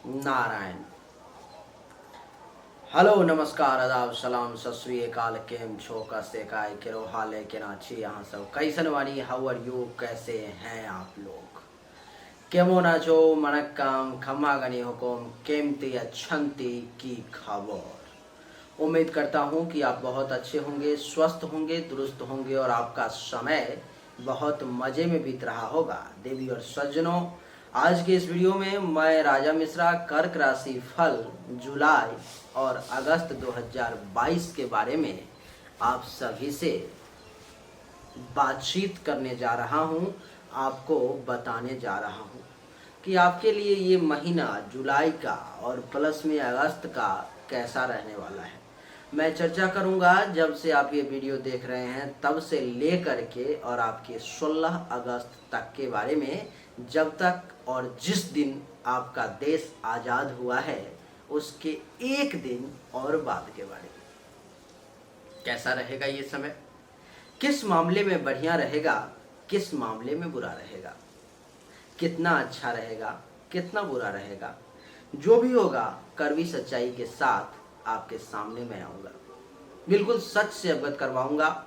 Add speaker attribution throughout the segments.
Speaker 1: Narayan. Hello, नमस्कार, आदाब, सलाम, सत श्री अकाल। केम छो, कैसे काय केरो हाल है के नाची यहाँ सब कैसन वानी, हाउ आर यू, कैसे हैं आप लोग? केमो नाचो मनक्काम खम्मा गनी हुकुम केमती अच्छंती की खबर। उम्मीद करता हूँ कि आप बहुत अच्छे होंगे, स्वस्थ होंगे, दुरुस्त होंगे और आपका समय बहुत मज़े में बीत रहा होगा। देवी और सज्जनों, आज के इस वीडियो में मैं राजा मिश्रा कर्क राशि फल जुलाई और अगस्त 2022 के बारे में आप सभी से बातचीत करने जा रहा हूँ, आपको बताने जा रहा हूँ कि आपके लिए ये महीना जुलाई का और प्लस में अगस्त का कैसा रहने वाला है। मैं चर्चा करूंगा जब से आप ये वीडियो देख रहे हैं तब से लेकर के और आपके 16 अगस्त तक के बारे में, जब तक और जिस दिन आपका देश आज़ाद हुआ है उसके एक दिन और बाद के बारे में। कैसा रहेगा ये समय, किस मामले में बढ़िया रहेगा, किस मामले में बुरा रहेगा, कितना अच्छा रहेगा, कितना बुरा रहेगा, जो भी होगा कड़वी सच्चाई के साथ आपके सामने मैं आऊँगा, बिल्कुल सच से अवगत करवाऊँगा।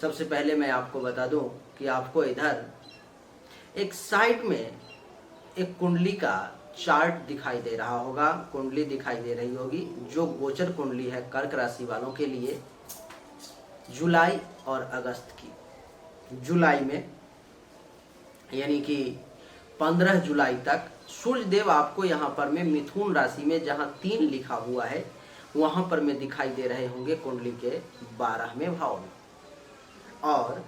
Speaker 1: सबसे पहले मैं आपको बता दूं कि आपको इधर एक साइड में एक कुंडली का चार्ट दिखाई दे रहा होगा, कुंडली दिखाई दे रही होगी, जो गोचर कुंडली है कर्क राशि वालों के लिए जुलाई और अगस्त की। जुलाई में यानी कि 15 जुलाई तक सूर्य देव आपको यहाँ पर में मिथुन राशि में जहाँ 3 लिखा हुआ है वहाँ पर में दिखाई दे रहे होंगे कुंडली के 12वें भाव में। और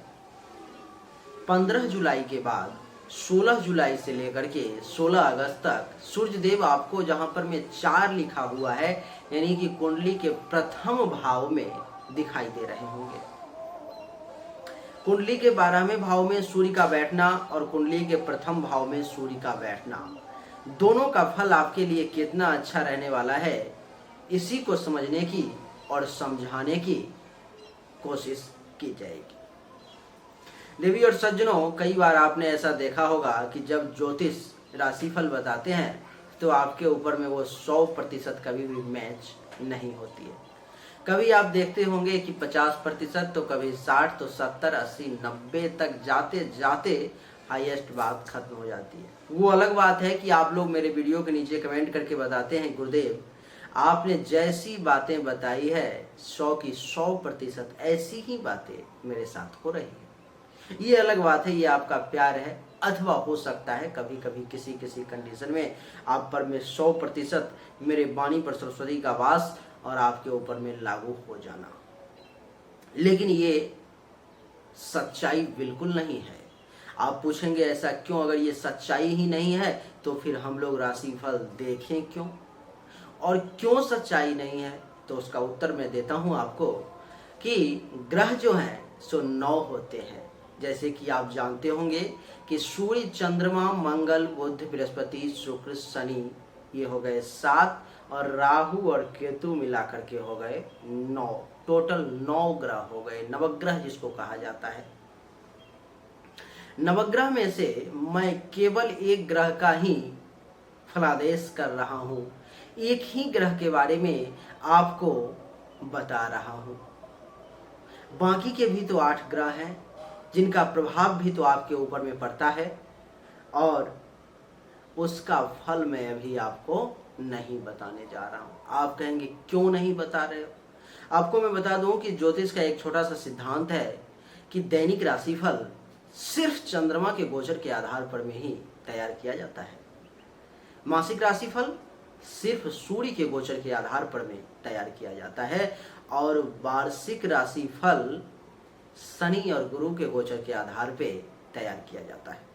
Speaker 1: 15 जुलाई के बाद 16 जुलाई से लेकर के 16 अगस्त तक सूर्य देव आपको जहाँ पर में 4 लिखा हुआ है यानी कि कुंडली के प्रथम भाव में दिखाई दे रहे होंगे। कुंडली के 12वें भाव में सूर्य का बैठना और कुंडली के प्रथम भाव में सूर्य का बैठना, दोनों का फल आपके लिए कितना अच्छा रहने वाला है, इसी को समझने की और समझाने की कोशिश की जाएगी। देवी और सज्जनों, कई बार आपने ऐसा देखा होगा कि जब ज्योतिष राशिफल बताते हैं तो आपके ऊपर में वो 100% कभी भी मैच नहीं होती है। कभी आप देखते होंगे कि 50%, तो कभी 60, तो 70, 80, 90 तक जाते जाते हाईएस्ट बात खत्म हो जाती है। वो अलग बात है कि आप लोग मेरे वीडियो के नीचे कमेंट करके बताते हैं गुरुदेव आपने जैसी बातें बताई है 100 की 100% ऐसी ही बातें मेरे साथ हो रही है। ये अलग बात है, ये आपका प्यार है, अथवा हो सकता है कभी कभी किसी किसी कंडीशन में आप पर में 100% मेरे वाणी पर सरस्वती का वास और आपके ऊपर में लागू हो जाना, लेकिन ये सच्चाई बिल्कुल नहीं है। आप पूछेंगे ऐसा क्यों? अगर ये सच्चाई ही नहीं है तो फिर हम लोग राशिफल देखें क्यों? और क्यों सच्चाई नहीं है तो उसका उत्तर मैं देता हूं आपको कि ग्रह जो हैं सो 9 होते हैं। जैसे कि आप जानते होंगे कि सूर्य, चंद्रमा, मंगल, बुध, बृहस्पति, शुक्र, शनि, ये हो गए 7 और राहु और केतु मिलाकर के हो गए 9। टोटल 9 ग्रह हो गए, नवग्रह जिसको कहा जाता है। नवग्रह में से मैं केवल एक ग्रह का ही फलादेश कर रहा हूं, एक ही ग्रह के बारे में आपको बता रहा हूं। बाकी के भी तो 8 ग्रह हैं जिनका प्रभाव भी तो आपके ऊपर में पड़ता है और उसका फल मैं अभी आपको नहीं बताने जा रहा हूं। आप कहेंगे क्यों नहीं बता रहे हो? आपको मैं बता दूं कि ज्योतिष का एक छोटा सा सिद्धांत है कि दैनिक राशिफल सिर्फ चंद्रमा के गोचर के आधार पर में ही तैयार किया जाता है। मासिक राशिफल सिर्फ सूर्य के गोचर के आधार पर में तैयार किया जाता है और वार्षिक राशिफल शनि और गुरु के गोचर के आधार पे तैयार किया जाता है।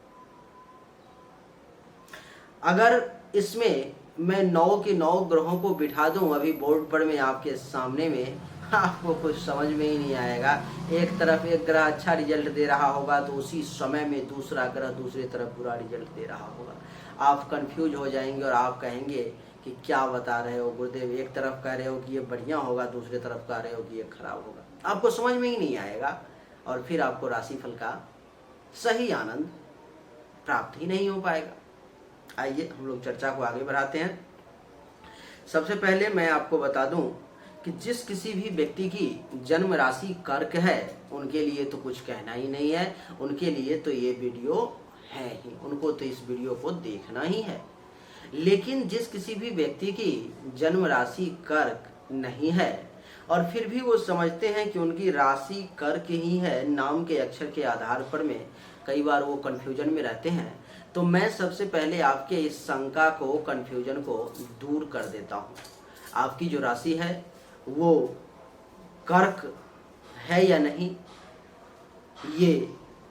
Speaker 1: अगर इसमें मैं 9 के 9 ग्रहों को बिठा दूं अभी बोर्ड पर में आपके सामने में, आपको कुछ समझ में ही नहीं आएगा। एक तरफ एक ग्रह अच्छा रिजल्ट दे रहा होगा तो उसी समय में दूसरा ग्रह दूसरी तरफ बुरा रिजल्ट दे रहा होगा। आप कंफ्यूज हो जाएंगे और आप कहेंगे कि क्या बता रहे हो गुरुदेव, एक तरफ कह रहे हो कि ये बढ़िया होगा, दूसरी तरफ कह रहे हो कि ये खराब होगा। आपको समझ में ही नहीं आएगा और फिर आपको राशिफल का सही आनंद प्राप्त ही नहीं हो पाएगा। आइए हम लोग चर्चा को आगे बढ़ाते हैं। सबसे पहले मैं आपको बता दूं कि जिस किसी भी व्यक्ति की जन्म राशि कर्क है उनके लिए तो कुछ कहना ही नहीं है, उनके लिए तो ये वीडियो है ही, उनको तो इस वीडियो को देखना ही है। लेकिन जिस किसी भी व्यक्ति की जन्म राशि कर्क नहीं है और फिर भी वो समझते हैं कि उनकी राशि कर्क ही है, नाम के अक्षर के आधार पर में कई बार वो कंफ्यूजन में रहते हैं, तो मैं सबसे पहले आपके इस शंका को, कंफ्यूजन को दूर कर देता हूँ। आपकी जो राशि है वो कर्क है या नहीं, ये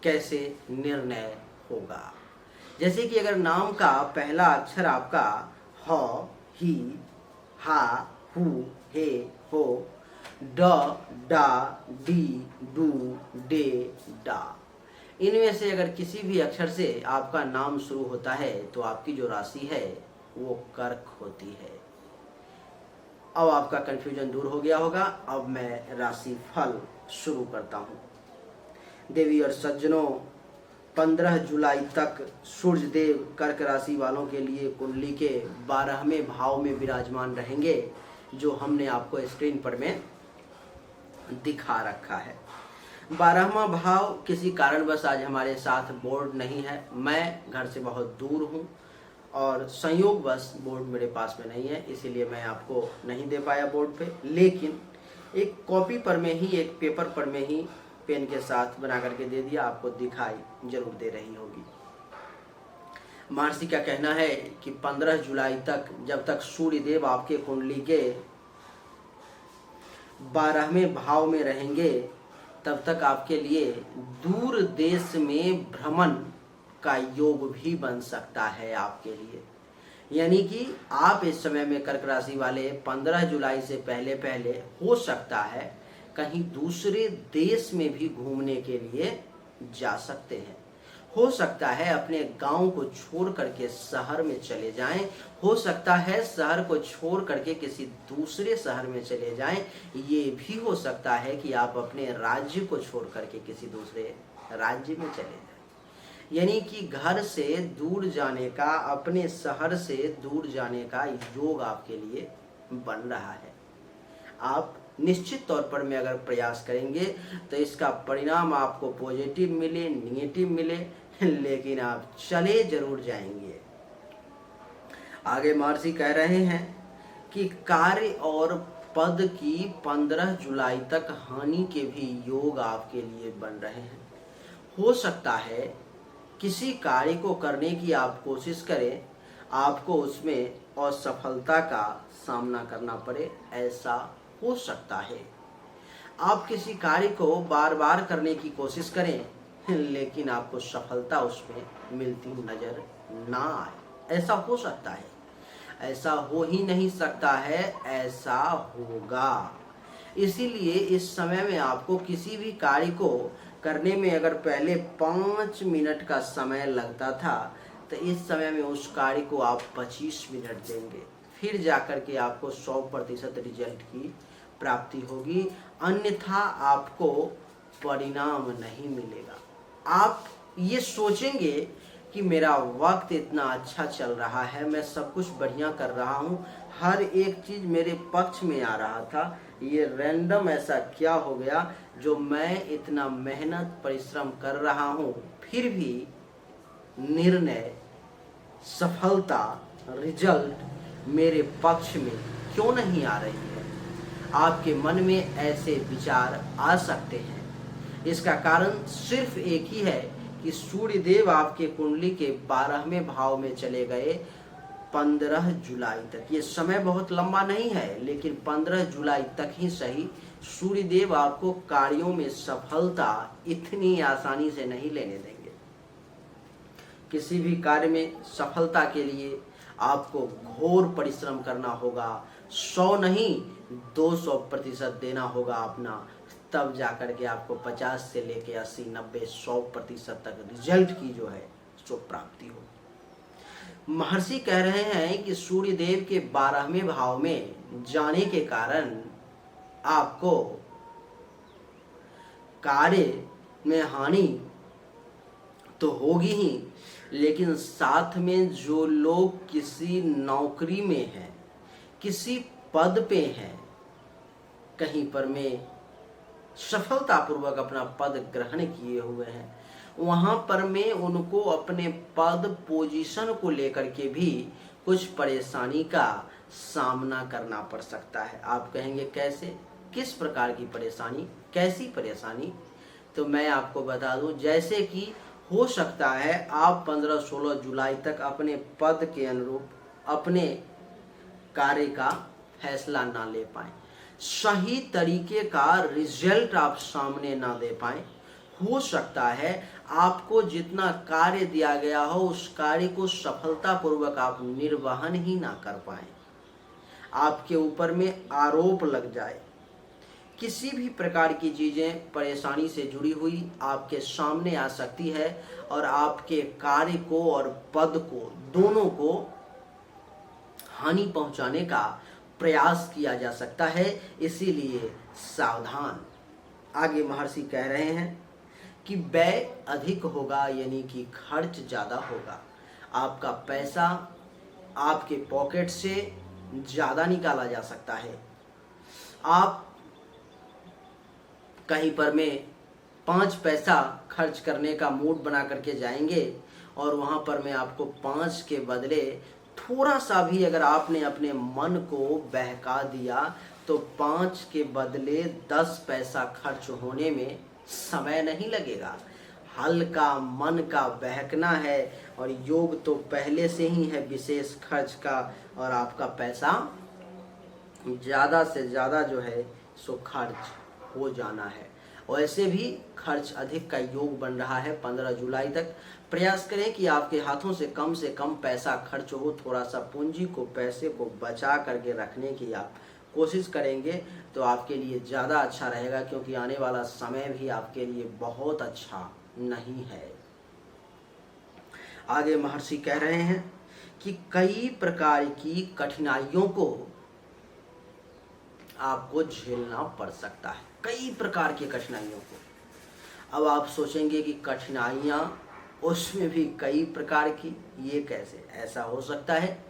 Speaker 1: कैसे निर्णय होगा। जैसे कि अगर नाम का पहला अक्षर आपका ह, ही, हा, हु, हे, हो, ड, डा, डी, डू, डे, डा, इनमें से अगर किसी भी अक्षर से आपका नाम शुरू होता है तो आपकी जो राशि है वो कर्क होती है। अब आपका कंफ्यूजन दूर हो गया होगा। अब मैं राशि फल शुरू करता हूँ। देवी और सज्जनों, 15 जुलाई तक सूर्य देव कर्क राशि वालों के लिए कुंडली के 12वें भाव में विराजमान रहेंगे, जो हमने आपको स्क्रीन पर में दिखा रखा है। 12वां भाव किसी कारणवश आज हमारे साथ बोर्ड नहीं है, मैं घर से बहुत दूर हूँ और संयोगवश बोर्ड मेरे पास में नहीं है, इसीलिए मैं आपको नहीं दे पाया बोर्ड पे, लेकिन एक कॉपी पर में ही, एक पेपर पर में ही पेन के साथ बना करके दे दिया, आपको दिखाई जरूर दे रही होगी। महर्षि का कहना है कि 15 जुलाई तक, जब तक सूर्य देव आपके कुंडली के 12वें भाव में रहेंगे, तब तक आपके लिए दूर देश में भ्रमण का योग भी बन सकता है आपके लिए। यानी कि आप इस समय में कर्क राशि वाले 15 जुलाई से पहले पहले हो सकता है कहीं दूसरे देश में भी घूमने के लिए जा सकते हैं। हो सकता है अपने गांव को छोड़ करके शहर में चले जाएं, हो सकता है शहर को छोड़ करके किसी दूसरे शहर में चले जाएं, ये भी हो सकता है कि आप अपने राज्य को छोड़ करके किसी दूसरे राज्य में चले जाएं। यानी कि घर से दूर जाने का, अपने शहर से दूर जाने का योग आपके लिए बन रहा है। आप निश्चित तौर पर में अगर प्रयास करेंगे तो इसका परिणाम आपको पॉजिटिव मिले, निगेटिव मिले, लेकिन आप चले जरूर जाएंगे। आगे महर्षि कह रहे हैं कि कार्य और पद की 15 जुलाई तक हानि के भी योग आपके लिए बन रहे हैं। हो सकता है किसी कार्य को करने की आप कोशिश करें, आपको उसमें असफलता का सामना करना पड़े, ऐसा हो सकता है। आप किसी कार्य को बार बार करने की कोशिश करें, लेकिन आपको सफलता उसमें मिलती नजर ना आए, ऐसा हो सकता है। ऐसा हो ही नहीं सकता है, ऐसा होगा। इसीलिए इस समय में आपको किसी भी कार्य को करने में अगर पहले 5 मिनट का समय लगता था, तो इस समय में उस कार्य को आप 25 मिनट देंगे, फिर जाकर के आपको 100% रिजल्ट की प्राप्ति होगी, अन्यथा आपको परिणाम नहीं मिलेगा। आप ये सोचेंगे कि मेरा वक्त इतना अच्छा चल रहा है, मैं सब कुछ बढ़िया कर रहा हूँ, हर एक चीज मेरे पक्ष में आ रहा था, ये रैंडम ऐसा क्या हो गया जो मैं इतना मेहनत परिश्रम कर रहा हूँ फिर भी निर्णय, सफलता, रिजल्ट मेरे पक्ष में क्यों नहीं आ रही है। आपके मन में ऐसे विचार आ सकते हैं। इसका कारण सिर्फ एक ही है कि सूर्य देव आपके कुंडली के 12वें भाव में चले गए 15 जुलाई तक। ये समय बहुत लंबा नहीं है, लेकिन 15 जुलाई तक ही सही, सूर्य देव आपको कार्यों में सफलता इतनी आसानी से नहीं लेने देंगे। किसी भी कार्य में सफलता के लिए आपको घोर परिश्रम करना होगा, 100 नहीं 200% देना होगा अपना, तब जाकर के आपको 50 से लेके 80, 90, 100% तक रिजल्ट की जो है सो प्राप्ति हो। महर्षि कह रहे हैं कि सूर्य देव के 12वें भाव में जाने के कारण आपको कार्य में हानि तो होगी ही, लेकिन साथ में जो लोग किसी नौकरी में हैं, किसी पद पे हैं, कहीं पर में सफलतापूर्वक अपना पद ग्रहण किए हुए हैं, वहां पर में उनको अपने पद पोजीशन को लेकर के भी कुछ परेशानी का सामना करना पड़ सकता है। आप कहेंगे कैसे, किस प्रकार की परेशानी, कैसी परेशानी? तो मैं आपको बता दूं, जैसे कि हो सकता है आप 15-16 जुलाई तक अपने पद के अनुरूप अपने कार्य का फैसला ना ले पाए, सही तरीके का रिजल्ट आप सामने ना दे पाए। हो सकता है आपको जितना कार्य दिया गया हो उस कार्य को सफलतापूर्वक आप निर्वहन ही ना कर पाए, आपके ऊपर में आरोप लग जाए, किसी भी प्रकार की चीजें परेशानी से जुड़ी हुई आपके सामने आ सकती है और आपके कार्य को और पद को दोनों को हानि पहुंचाने का प्रयास किया जा सकता है, इसीलिए सावधान। आगे महर्षि कह रहे हैं कि व्यय अधिक होगा, यानी कि खर्च ज़्यादा होगा। आपका पैसा आपके पॉकेट से ज़्यादा निकाला जा सकता है। आप कहीं पर में 5 पैसा खर्च करने का मूड बना करके जाएंगे और वहाँ पर में आपको 5 के बदले थोड़ा सा भी अगर आपने अपने मन को बहका दिया तो 5 के बदले 10 पैसा खर्च होने में समय नहीं लगेगा। हल्का मन का बहकना है और योग तो पहले से ही है विशेष खर्च का, और आपका पैसा ज़्यादा से ज़्यादा जो है सो खर्च हो जाना है। वैसे भी खर्च अधिक का योग बन रहा है 15 जुलाई तक। प्रयास करें कि आपके हाथों से कम पैसा खर्च हो, थोड़ा सा पूंजी को, पैसे को बचा करके रखने की आप कोशिश करेंगे तो आपके लिए ज़्यादा अच्छा रहेगा, क्योंकि आने वाला समय भी आपके लिए बहुत अच्छा नहीं है। आगे महर्षि कह रहे हैं कि कई प्रकार की कठिनाइयों को आपको झेलना पड़ सकता है, कई प्रकार की कठिनाइयों को। अब आप सोचेंगे कि कठिनाइयाँ उसमें भी कई प्रकार की, ये कैसे? ऐसा हो सकता है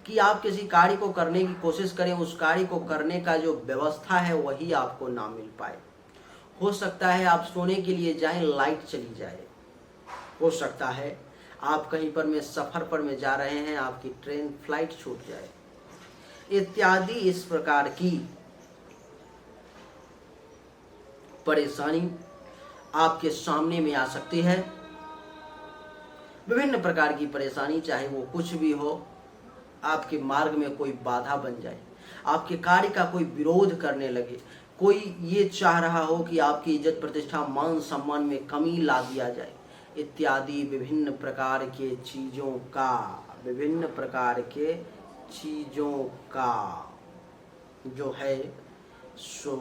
Speaker 1: कि आप किसी कार्य को करने की कोशिश करें, उस कार्य को करने का जो व्यवस्था है वही आपको ना मिल पाए। हो सकता है आप सोने के लिए जाएं, लाइट चली जाए। हो सकता है आप कहीं पर में सफ़र पर में जा रहे हैं, आपकी ट्रेन फ्लाइट छूट जाए, इत्यादि इस प्रकार की परेशानी आपके सामने में आ सकती है। विभिन्न प्रकार की परेशानी, चाहे वो कुछ भी हो, आपके मार्ग में कोई बाधा बन जाए, आपके कार्य का कोई विरोध करने लगे, कोई ये चाह रहा हो कि आपकी इज्जत प्रतिष्ठा मान सम्मान में कमी ला दिया जाए, इत्यादि विभिन्न प्रकार के चीज़ों का जो है सो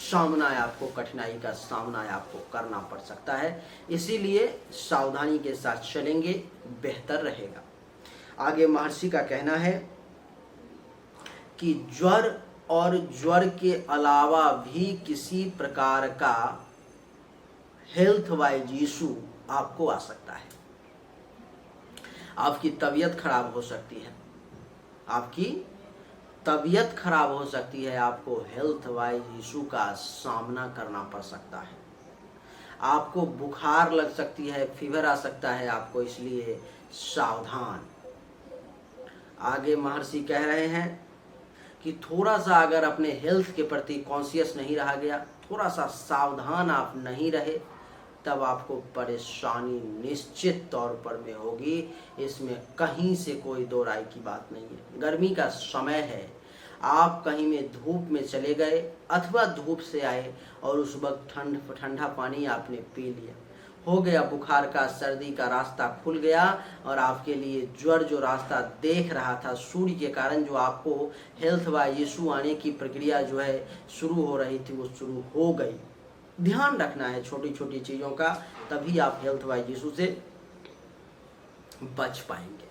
Speaker 1: सामना है, आपको कठिनाई का सामना है आपको करना पड़ सकता है। इसीलिए सावधानी के साथ चलेंगे बेहतर रहेगा। आगे महर्षि का कहना है कि ज्वर और ज्वर के अलावा भी किसी प्रकार का हेल्थ वाइज इशू आपको आ सकता है। आपकी तबीयत खराब हो सकती है, आपको हेल्थ वाइज इशू का सामना करना पड़ सकता है, आपको बुखार लग सकती है, फीवर आ सकता है आपको, इसलिए सावधान। आगे महर्षि कह रहे हैं कि थोड़ा सा अगर अपने हेल्थ के प्रति कॉन्शियस नहीं रहा गया, थोड़ा सा सावधान आप नहीं रहे, तब आपको परेशानी निश्चित तौर पर में होगी। इसमें कहीं से कोई दो राय की बात नहीं है। गर्मी का समय है, आप कहीं में धूप में चले गए अथवा धूप से आए और उस वक्त ठंडा पानी आपने पी लिया, हो गया बुखार का, सर्दी का रास्ता खुल गया और आपके लिए ज्वर जो रास्ता देख रहा था सूर्य के कारण, जो आपको हेल्थ वाइज इशू आने की प्रक्रिया जो है शुरू हो रही थी, वो शुरू हो गई। ध्यान रखना है छोटी छोटी चीज़ों का, तभी आप हेल्थ वाइज इशू से बच पाएंगे।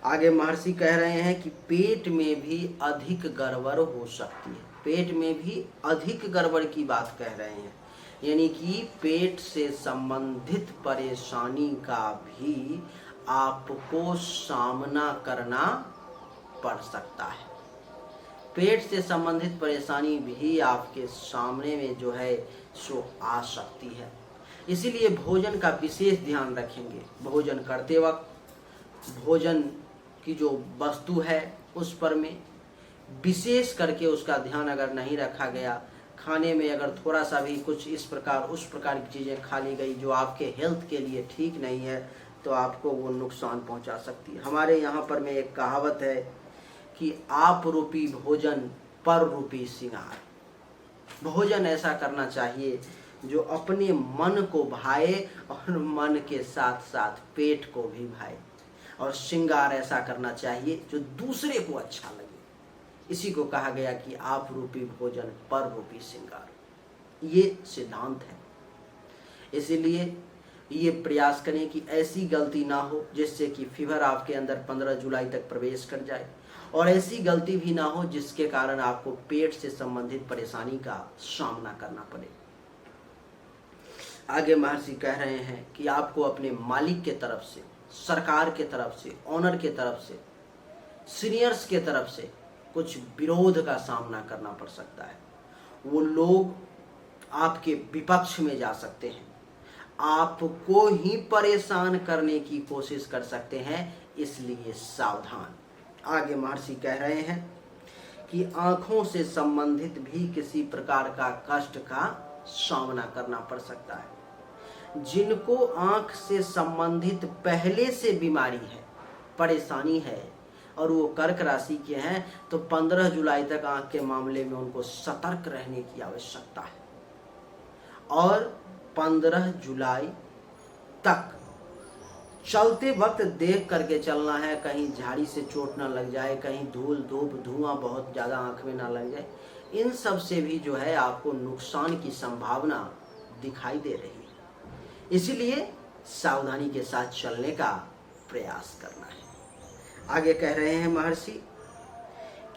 Speaker 1: आगे महर्षि कह रहे हैं कि पेट में भी अधिक गड़बड़ हो सकती है। पेट में भी अधिक गड़बड़ की बात कह रहे हैं, यानी कि पेट से संबंधित परेशानी का भी आपको सामना करना पड़ सकता है। पेट से संबंधित परेशानी भी आपके सामने में जो है सो आ सकती है। इसीलिए भोजन का विशेष ध्यान रखेंगे। भोजन करते वक्त भोजन की जो वस्तु है उस पर में विशेष करके उसका ध्यान अगर नहीं रखा गया, खाने में अगर थोड़ा सा भी कुछ इस प्रकार उस प्रकार की चीज़ें खा ली गई जो आपके हेल्थ के लिए ठीक नहीं है, तो आपको वो नुकसान पहुंचा सकती है। हमारे यहाँ पर में एक कहावत है कि आप रूपी भोजन पर रूपी श्रृंगार। भोजन ऐसा करना चाहिए जो अपने मन को भाए और मन के साथ साथ पेट को भी भाए, और श्रृंगार ऐसा करना चाहिए जो दूसरे को अच्छा लगे। इसी को कहा गया कि आप रूपी भोजन पर रूपी श्रृंगार, ये सिद्धांत है। इसीलिए ये प्रयास करें कि ऐसी गलती ना हो जिससे कि फीवर आपके अंदर 15 जुलाई तक प्रवेश कर जाए, और ऐसी गलती भी ना हो जिसके कारण आपको पेट से संबंधित परेशानी का सामना करना पड़े। आगे महर्षि कह रहे हैं कि आपको अपने मालिक के तरफ से, सरकार के तरफ से, ऑनर के तरफ से, सीनियर्स के तरफ से कुछ विरोध का सामना करना पड़ सकता है। वो लोग आपके विपक्ष में जा सकते हैं, आपको ही परेशान करने की कोशिश कर सकते हैं, इसलिए सावधान। आगे महर्षि कह रहे हैं कि आंखों से संबंधित भी किसी प्रकार का कष्ट का सामना करना पड़ सकता है। जिनको आंख से संबंधित पहले से बीमारी है, परेशानी है, और वो कर्क राशि के हैं, तो 15 जुलाई तक आंख के मामले में उनको सतर्क रहने की आवश्यकता है। और 15 जुलाई तक चलते वक्त देख करके चलना है, कहीं झाड़ी से चोट ना लग जाए, कहीं धूल धूप धुआं बहुत ज़्यादा आंख में ना लग जाए। इन सब से भी जो है आपको नुकसान की संभावना दिखाई दे रही है। इसीलिए सावधानी के साथ चलने का प्रयास करना है। आगे कह रहे हैं महर्षि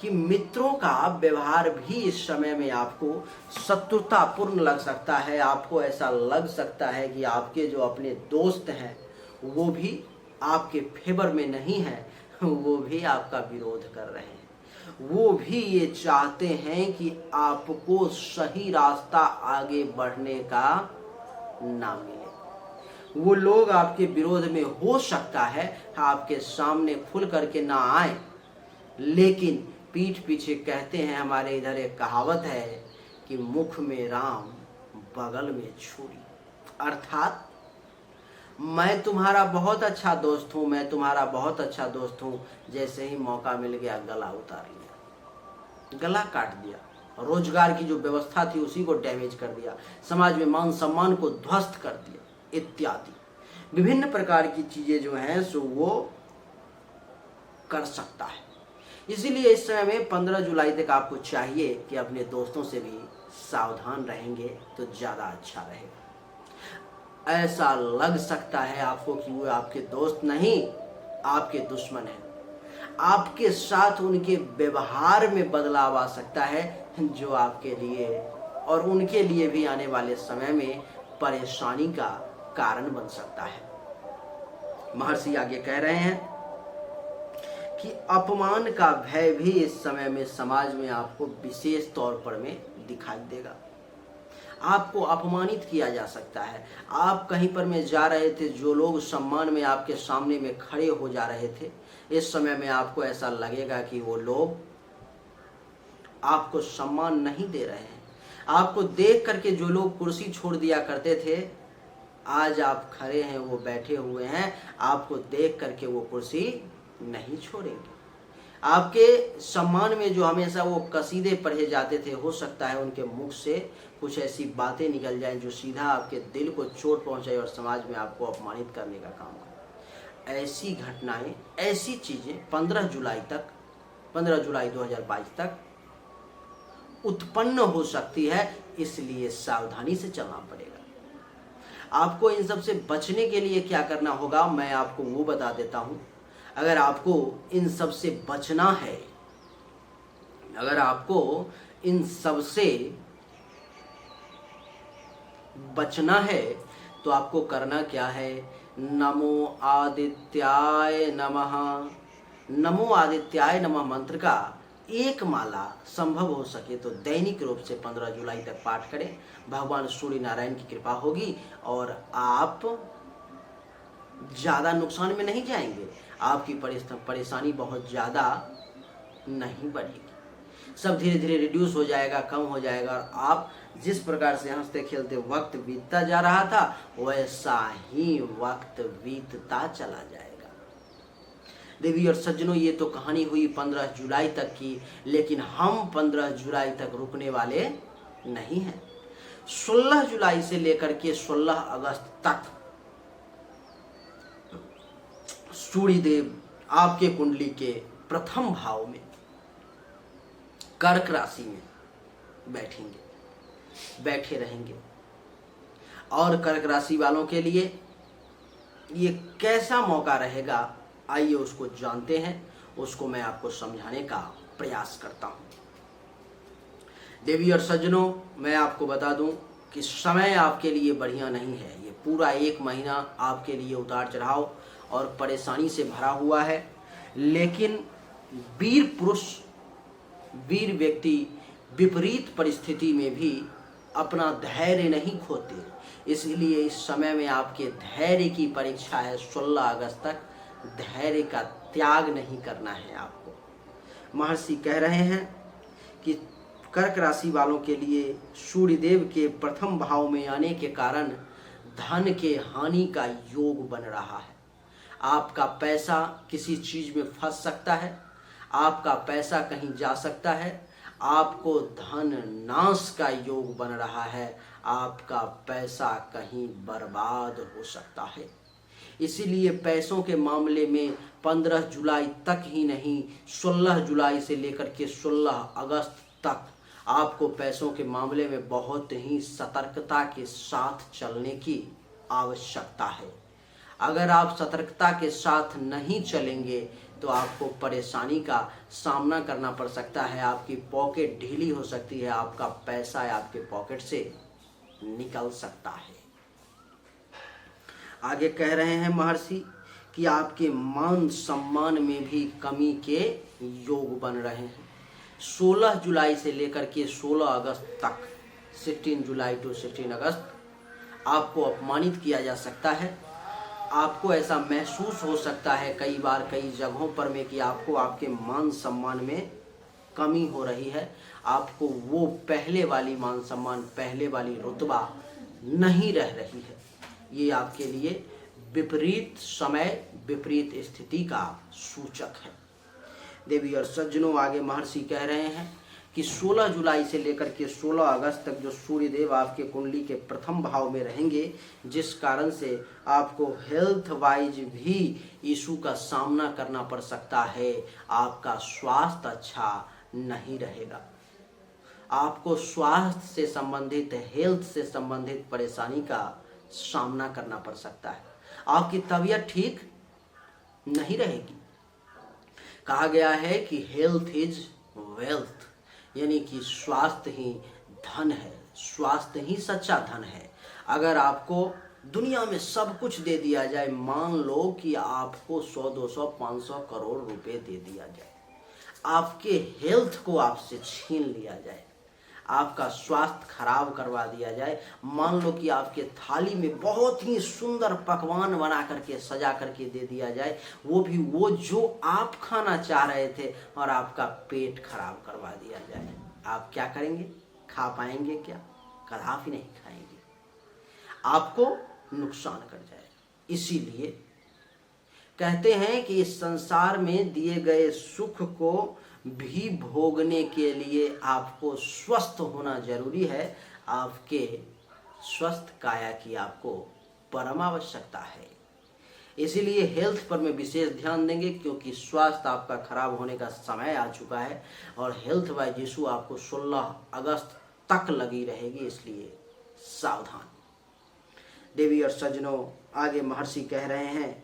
Speaker 1: कि मित्रों का व्यवहार भी इस समय में आपको शत्रुतापूर्ण लग सकता है। आपको ऐसा लग सकता है कि आपके जो अपने दोस्त हैं वो भी आपके फेवर में नहीं है, वो भी आपका विरोध कर रहे हैं। वो भी ये चाहते हैं कि आपको सही रास्ता आगे बढ़ने का ना मिले। वो लोग आपके विरोध में हो सकता है आपके सामने खुल करके ना आए, लेकिन पीठ पीछे कहते हैं, हमारे इधर एक कहावत है कि मुख में राम बगल में छुरी। अर्थात मैं तुम्हारा बहुत अच्छा दोस्त हूँ, मैं तुम्हारा बहुत अच्छा दोस्त हूँ, जैसे ही मौका मिल गया गला उतार लिया, गला काट दिया, रोजगार की जो व्यवस्था थी उसी को डैमेज कर दिया, समाज में मान सम्मान को ध्वस्त कर दिया, इत्यादि विभिन्न प्रकार की चीजें जो हैं सो वो कर सकता है। इसीलिए इस समय में 15 जुलाई तक आपको चाहिए कि अपने दोस्तों से भी सावधान रहेंगे तो ज़्यादा अच्छा रहेगा। ऐसा लग सकता है आपको कि वो आपके दोस्त नहीं, आपके दुश्मन हैं। आपके साथ उनके व्यवहार में बदलाव आ सकता है जो आपके लिए और उनके लिए भी आने वाले समय में परेशानी का कारण बन सकता है। महर्षि आगे कह रहे हैं कि अपमान का भय भी इस समय में समाज में आपको विशेष तौर पर में दिखाई देगा। आपको अपमानित किया जा सकता है। आप कहीं पर में जा रहे थे, जो लोग सम्मान में आपके सामने में खड़े हो जा रहे थे, इस समय में आपको ऐसा लगेगा कि वो लोग आपको सम्मान नहीं दे रहे हैं। आपको देख करके जो लोग कुर्सी छोड़ दिया करते थे, आज आप खड़े हैं, वो बैठे हुए हैं, आपको देख करके वो कुर्सी नहीं छोड़ेंगे। आपके सम्मान में जो हमेशा वो कसीदे पढ़े जाते थे, हो सकता है उनके मुख से कुछ ऐसी बातें निकल जाएं जो सीधा आपके दिल को चोट पहुंचाए और समाज में आपको अपमानित करने का काम करे। ऐसी घटनाएं, ऐसी चीजें 15 जुलाई 2022 तक उत्पन्न हो सकती है, इसलिए सावधानी से चलना पड़ेगा। आपको इन सब से बचने के लिए क्या करना होगा, मैं आपको वो बता देता हूं। अगर आपको इन सब से बचना है, अगर आपको इन सब से बचना है तो आपको करना क्या है, नमो आदित्याय नमः, नमो आदित्याय नमः मंत्र का एक माला संभव हो सके तो दैनिक रूप से 15 जुलाई तक पाठ करें। भगवान सूर्य नारायण की कृपा होगी और आप ज़्यादा नुकसान में नहीं जाएंगे, आपकी परेशानी बहुत ज़्यादा नहीं बढ़ेगी, सब धीरे धीरे रिड्यूस हो जाएगा, कम हो जाएगा और आप जिस प्रकार से हंसते खेलते वक्त बीतता जा रहा था वैसा ही वक्त बीतता चला जाएगा। देवी और सज्जनों, ये तो कहानी हुई 15 जुलाई तक की, लेकिन हम 15 जुलाई तक रुकने वाले नहीं हैं। 16 जुलाई से लेकर के 16 अगस्त तक सूर्यदेव आपके कुंडली के प्रथम भाव में कर्क राशि में बैठे रहेंगे। और कर्क राशि वालों के लिए ये कैसा मौका रहेगा, आइए उसको जानते हैं, उसको मैं आपको समझाने का प्रयास करता हूं। देवी और सज्जनों, मैं आपको बता दूं कि समय आपके लिए बढ़िया नहीं है। ये पूरा एक महीना आपके लिए उतार चढ़ाव और परेशानी से भरा हुआ है, लेकिन वीर पुरुष, वीर व्यक्ति विपरीत परिस्थिति में भी अपना धैर्य नहीं खोते। इसलिए इस समय में आपके धैर्य की परीक्षा है। 16 अगस्त तक धैर्य का त्याग नहीं करना है आपको। महर्षि कह रहे हैं कि कर्क राशि वालों के लिए सूर्यदेव के प्रथम भाव में आने के कारण धन के हानि का योग बन रहा है। आपका पैसा किसी चीज में फंस सकता है, आपका पैसा कहीं जा सकता है, आपको धन नाश का योग बन रहा है, आपका पैसा कहीं बर्बाद हो सकता है। इसीलिए पैसों के मामले में 15 जुलाई तक ही नहीं, 16 जुलाई से लेकर के 16 अगस्त तक आपको पैसों के मामले में बहुत ही सतर्कता के साथ चलने की आवश्यकता है। अगर आप सतर्कता के साथ नहीं चलेंगे तो आपको परेशानी का सामना करना पड़ सकता है, आपकी पॉकेट ढीली हो सकती है, आपका पैसा आपके पॉकेट से निकल सकता है। आगे कह रहे हैं महर्षि कि आपके मान सम्मान में भी कमी के योग बन रहे हैं। 16 जुलाई से लेकर के 16 अगस्त तक, 16 जुलाई टू 16 अगस्त, आपको अपमानित किया जा सकता है। आपको ऐसा महसूस हो सकता है कई बार कई जगहों पर में कि आपको आपके मान सम्मान में कमी हो रही है, आपको वो पहले वाली मान सम्मान, पहले वाली रुतबा नहीं रह रही है। ये आपके लिए विपरीत समय, विपरीत स्थिति का सूचक है। देवी और सज्जनों, आगे महर्षि कह रहे हैं कि 16 जुलाई से लेकर के 16 अगस्त तक जो सूर्यदेव आपके कुंडली के प्रथम भाव में रहेंगे, जिस कारण से आपको हेल्थ वाइज भी इशू का सामना करना पड़ सकता है। आपका स्वास्थ्य अच्छा नहीं रहेगा, आपको स्वास्थ्य से संबंधित, हेल्थ से संबंधित परेशानी का सामना करना पड़ सकता है। आपकी तबीयत ठीक नहीं रहेगी। कहा गया है कि हेल्थ इज वेल्थ, यानी कि स्वास्थ्य ही धन है, स्वास्थ्य ही सच्चा धन है। अगर आपको दुनिया में सब कुछ दे दिया जाए, मान लो कि आपको 100, 200, 500 करोड़ रुपए दे दिया जाए, आपके हेल्थ को आपसे छीन लिया जाए, आपका स्वास्थ्य खराब करवा दिया जाए, मान लो कि आपके थाली में बहुत ही सुंदर पकवान बना करके सजा करके दे दिया जाए, वो भी वो जो आप खाना चाह रहे थे, और आपका पेट खराब करवा दिया जाए, आप क्या करेंगे? खा पाएंगे क्या? कदापि नहीं खाएंगे, आपको नुकसान कर जाएगा। इसीलिए कहते हैं कि इस संसार में दिए गए सुख को भी भोगने के लिए आपको स्वस्थ होना जरूरी है। आपके स्वस्थ काया की आपको परम आवश्यकता है। इसीलिए हेल्थ पर में विशेष ध्यान देंगे, क्योंकि स्वास्थ्य आपका खराब होने का समय आ चुका है और हेल्थ वाइज इशू आपको 16 अगस्त तक लगी रहेगी, इसलिए सावधान। देवी और सज्जनों, आगे महर्षि कह रहे हैं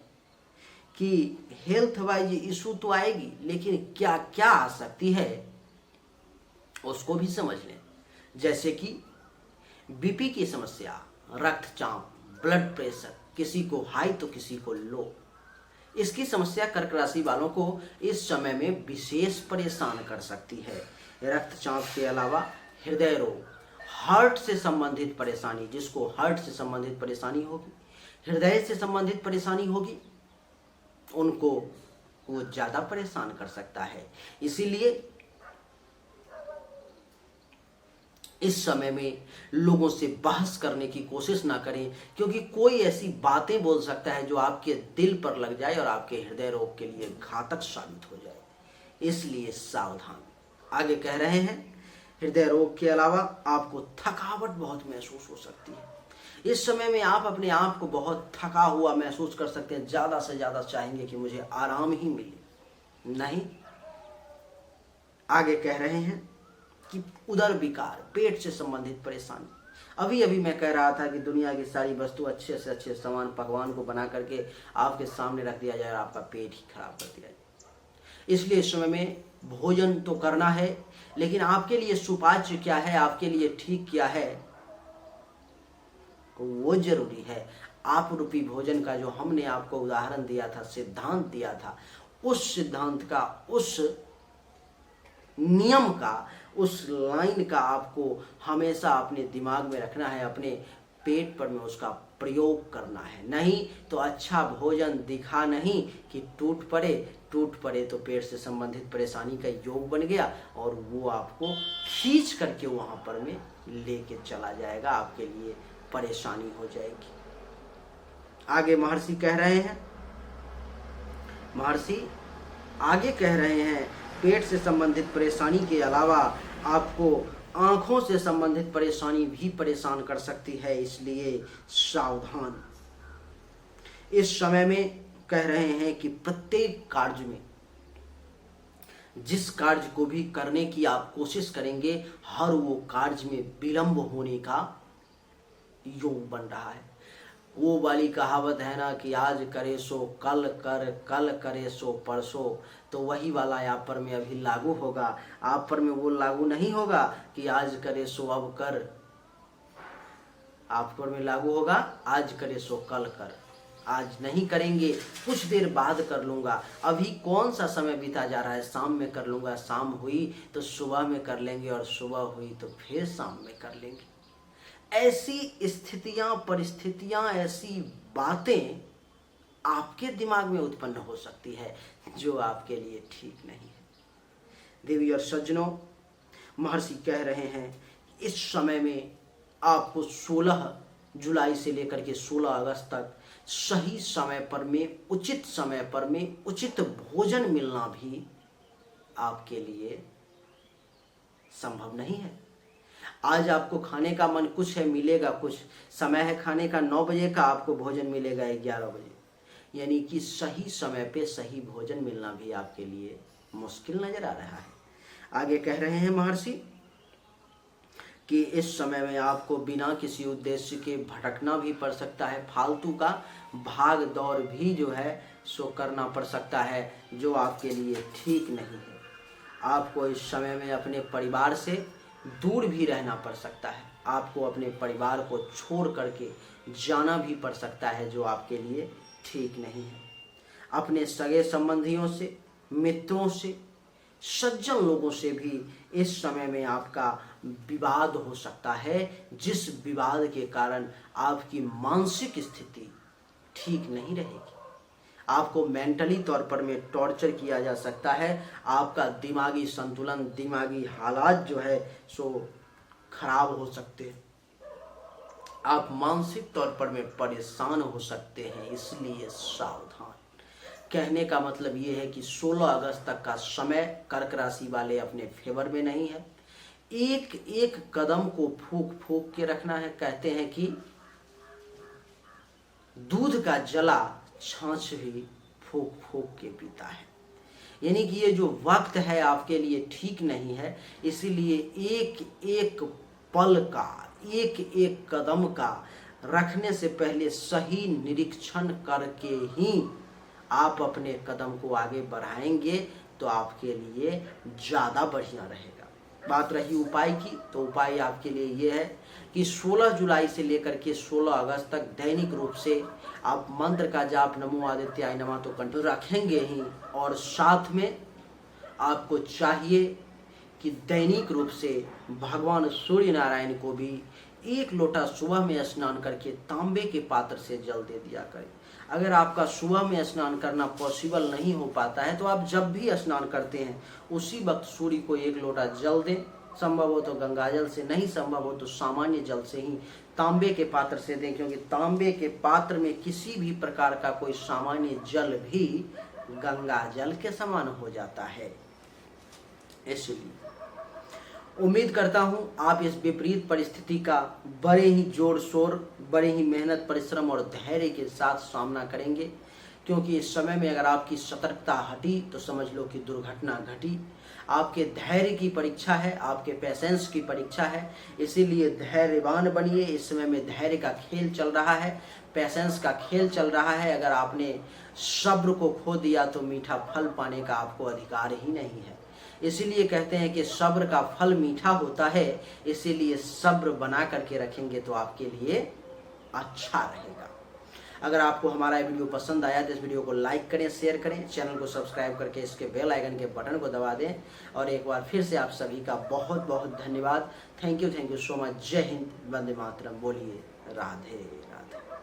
Speaker 1: कि हेल्थ वाइज इशू तो आएगी, लेकिन क्या क्या आ सकती है उसको भी समझ लें। जैसे कि बीपी की समस्या, रक्तचाप, ब्लड प्रेशर, किसी को हाई तो किसी को लो। इसकी समस्या कर्क राशि वालों को इस समय में विशेष परेशान कर सकती है। रक्तचाप के अलावा हृदय रोग, हार्ट से संबंधित परेशानी, जिसको हार्ट से संबंधित परेशानी होगी, हृदय से संबंधित परेशानी होगी, उनको वो ज़्यादा परेशान कर सकता है। इसीलिए इस समय में लोगों से बहस करने की कोशिश ना करें, क्योंकि कोई ऐसी बातें बोल सकता है जो आपके दिल पर लग जाए और आपके हृदय रोग के लिए घातक साबित हो जाए। इसलिए सावधान। आगे कह रहे हैं, हृदय रोग के अलावा आपको थकावट बहुत महसूस हो सकती है। इस समय में आप अपने आप को बहुत थका हुआ महसूस कर सकते हैं। ज़्यादा से ज़्यादा चाहेंगे कि मुझे आराम ही मिले, नहीं। आगे कह रहे हैं कि उदर विकार, पेट से संबंधित परेशानी। अभी अभी मैं कह रहा था कि दुनिया की सारी वस्तु, अच्छे से अच्छे सामान पकवान को बना करके आपके सामने रख दिया जाए और आपका पेट ही खराब कर दिया जाए। इसलिए इस समय में भोजन तो करना है, लेकिन आपके लिए सुपाच्य क्या है, आपके लिए ठीक क्या है, वो जरूरी है। आप रूपी भोजन का जो हमने आपको उदाहरण दिया था, सिद्धांत दिया था, उस सिद्धांत का, उस नियम का, उस लाइन का आपको हमेशा अपने दिमाग में रखना है, अपने पेट पर में उसका प्रयोग करना है। नहीं तो अच्छा भोजन दिखा नहीं कि टूट पड़े तो पेट से संबंधित परेशानी का योग बन गया और वो आपको खींच करके वहां पर में लेके चला जाएगा, आपके लिए परेशानी हो जाएगी। आगे महर्षि कह रहे हैं, महर्षि आगे कह रहे हैं, पेट से संबंधित परेशानी के अलावा आपको आंखों से संबंधित परेशानी भी परेशान कर सकती है, इसलिए सावधान। इस समय में कह रहे हैं कि प्रत्येक कार्य में, जिस कार्य को भी करने की आप कोशिश करेंगे, हर वो कार्य में विलंब होने का योग बन रहा है। वो वाली कहावत है ना कि आज करे सो कल कर, कल करे सो परसों, तो वही वाला आप पर में अभी लागू होगा। आप पर में वो लागू नहीं होगा कि आज करे सो अब कर, आप पर में लागू होगा आज करे सो कल कर। आज नहीं करेंगे, कुछ देर बाद कर लूँगा, अभी कौन सा समय बीता जा रहा है, शाम में कर लूँगा, शाम हुई तो सुबह में कर लेंगे और सुबह हुई तो फिर शाम में कर लेंगे। ऐसी स्थितियां, परिस्थितियां, ऐसी बातें आपके दिमाग में उत्पन्न हो सकती है जो आपके लिए ठीक नहीं है। देवी और सज्जनों, महर्षि कह रहे हैं इस समय में आपको 16 जुलाई से लेकर के 16 अगस्त तक सही समय पर में, उचित समय पर में उचित भोजन मिलना भी आपके लिए संभव नहीं है। आज आपको खाने का मन कुछ है, मिलेगा कुछ। समय है खाने का 9 बजे का, आपको भोजन मिलेगा 11 बजे। यानी कि सही समय पे सही भोजन मिलना भी आपके लिए मुश्किल नजर आ रहा है। आगे कह रहे हैं महर्षि कि इस समय में आपको बिना किसी उद्देश्य के भटकना भी पड़ सकता है, फालतू का भाग दौड़ भी जो है सो करना पड़ सकता है, जो आपके लिए ठीक नहीं है। आपको इस समय में अपने परिवार से दूर भी रहना पड़ सकता है, आपको अपने परिवार को छोड़ करके जाना भी पड़ सकता है, जो आपके लिए ठीक नहीं है। अपने सगे संबंधियों से, मित्रों से, सज्जन लोगों से भी इस समय में आपका विवाद हो सकता है, जिस विवाद के कारण आपकी मानसिक स्थिति ठीक नहीं रहेगी। आपको मेंटली तौर पर में टॉर्चर किया जा सकता है, आपका दिमागी संतुलन, दिमागी हालात जो है सो खराब हो सकते हैं, आप मानसिक तौर पर में परेशान हो सकते हैं, इसलिए सावधान। कहने का मतलब ये है कि 16 अगस्त तक का समय कर्क राशि वाले अपने फेवर में नहीं है। एक एक कदम को फूंक फूंक के रखना है। कहते हैं कि दूध का जला छाछ भी फूंक फूंक के पीता है। यानी कि ये जो वक्त है आपके लिए ठीक नहीं है, इसीलिए एक एक पल का, एक एक कदम का रखने से पहले सही निरीक्षण करके ही आप अपने कदम को आगे बढ़ाएंगे तो आपके लिए ज़्यादा बढ़िया रहेगा। बात रही उपाय की, तो उपाय आपके लिए ये है कि 16 जुलाई से लेकर के 16 अगस्त तक दैनिक रूप से आप मंत्र का जाप नमो आदित्याय नमः तो कंटिन्यू रखेंगे ही, और साथ में आपको चाहिए कि दैनिक रूप से भगवान सूर्य नारायण को भी 1 लोटा सुबह में स्नान करके तांबे के पात्र से जल दे दिया करें। अगर आपका सुबह में स्नान करना पॉसिबल नहीं हो पाता है तो आप जब भी स्नान करते हैं उसी वक्त सूर्य को 1 लोटा जल दें। संभव हो तो गंगा जल से, नहीं संभव हो तो सामान्य जल से ही तांबे के पात्र से दें, क्योंकि तांबे के पात्र में किसी भी प्रकार का कोई सामान्य जल भी गंगा जल के समान हो जाता है। इसलिए उम्मीद करता हूं आप इस विपरीत परिस्थिति का बड़े ही जोर शोर, बड़े ही मेहनत, परिश्रम और धैर्य के साथ सामना करेंगे, क्योंकि इस समय में अगर आपकी सतर्कता हटी तो समझ लो कि दुर्घटना घटी। आपके धैर्य की परीक्षा है, आपके पेशेंस की परीक्षा है, इसीलिए धैर्यवान बनिए। इस समय में धैर्य का खेल चल रहा है, पेशेंस का खेल चल रहा है। अगर आपने सब्र को खो दिया तो मीठा फल पाने का आपको अधिकार ही नहीं है। इसीलिए कहते हैं कि सब्र का फल मीठा होता है, इसीलिए सब्र बना करके रखेंगे तो आपके लिए अच्छा रहेगा। अगर आपको हमारा वीडियो पसंद आया तो इस वीडियो को लाइक करें, शेयर करें, चैनल को सब्सक्राइब करके इसके बेल आइकन के बटन को दबा दें। और एक बार फिर से आप सभी का बहुत बहुत धन्यवाद। Thank you so much. जय हिंद, वंदे मातरम। बोलिए राधे राधे।